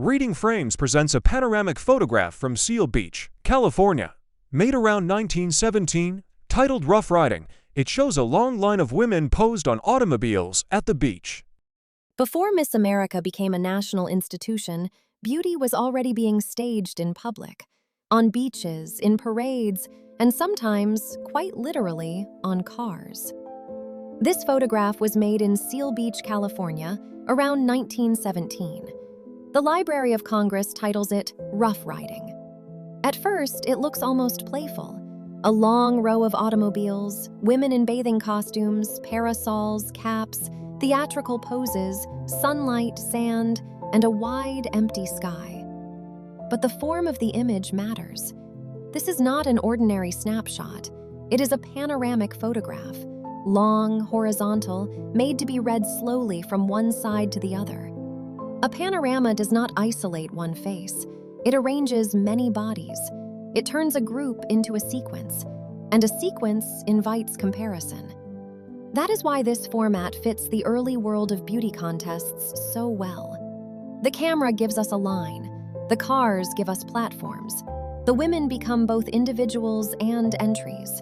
Reading Frames presents a panoramic photograph from Seal Beach, California. Made around 1917, titled Rough Riding, it shows a long line of women posed on automobiles at the beach. Before Miss America became a national institution, beauty was already being staged in public, on beaches, in parades, and sometimes, quite literally, on cars. This photograph was made in Seal Beach, California, around 1917. The Library of Congress titles it Rough Riding. At first, it looks almost playful. A long row of automobiles, women in bathing costumes, parasols, caps, theatrical poses, sunlight, sand, and a wide, empty sky. But the form of the image matters. This is not an ordinary snapshot. It is a panoramic photograph, long, horizontal, made to be read slowly from one side to the other. A panorama does not isolate one face. It arranges many bodies. It turns a group into a sequence, and a sequence invites comparison. That is why this format fits the early world of beauty contests so well. The camera gives us a line. The cars give us platforms. The women become both individuals and entries.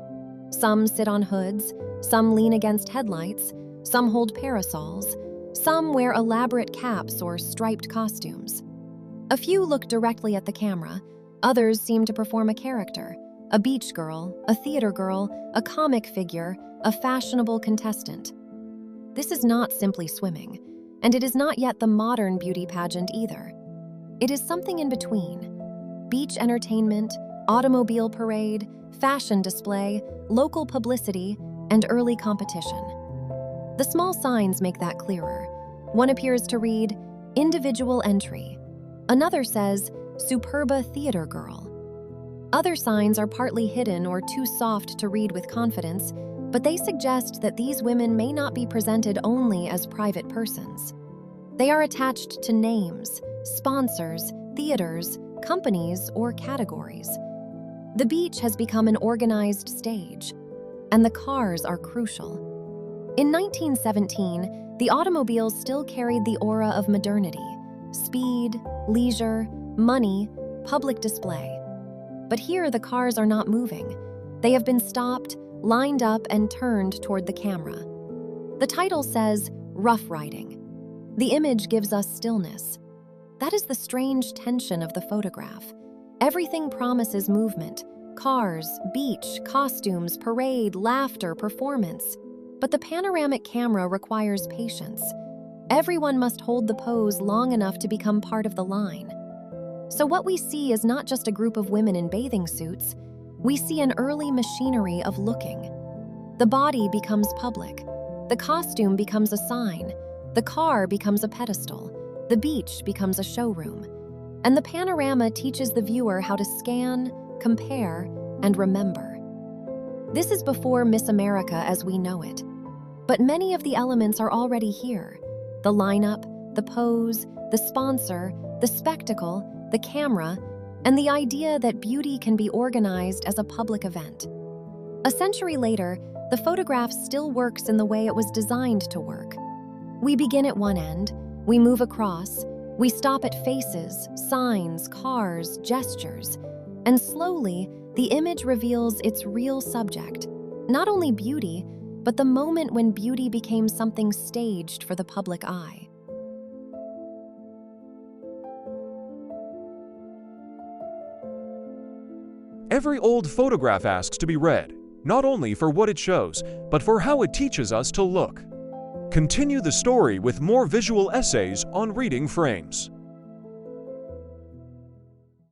Some sit on hoods, some lean against headlights, some hold parasols, some wear elaborate caps or striped costumes. A few look directly at the camera, others seem to perform a character, a beach girl, a theater girl, a comic figure, a fashionable contestant. This is not simply swimming, and it is not yet the modern beauty pageant either. It is something in between. Beach entertainment, automobile parade, fashion display, local publicity, and early competition. The small signs make that clearer. One appears to read, Individual Entry. Another says, Superba Theater Girl. Other signs are partly hidden or too soft to read with confidence, but they suggest that these women may not be presented only as private persons. They are attached to names, sponsors, theaters, companies, or categories. The beach has become an organized stage, and the cars are crucial. In 1917, the automobiles still carried the aura of modernity, speed, leisure, money, public display. But here the cars are not moving. They have been stopped, lined up, and turned toward the camera. The title says, Rough Riding. The image gives us stillness. That is the strange tension of the photograph. Everything promises movement: cars, beach, costumes, parade, laughter, performance. But the panoramic camera requires patience. Everyone must hold the pose long enough to become part of the line. So what we see is not just a group of women in bathing suits. We see an early machinery of looking. The body becomes public. The costume becomes a sign. The car becomes a pedestal. The beach becomes a showroom. And the panorama teaches the viewer how to scan, compare, and remember. This is before Miss America as we know it. But many of the elements are already here. The lineup, the pose, the sponsor, the spectacle, the camera, and the idea that beauty can be organized as a public event. A century later, the photograph still works in the way it was designed to work. We begin at one end, we move across, we stop at faces, signs, cars, gestures, and slowly, the image reveals its real subject, not only beauty, but the moment when beauty became something staged for the public eye. Every old photograph asks to be read, not only for what it shows, but for how it teaches us to look. Continue the story with more visual essays on Reading Frames.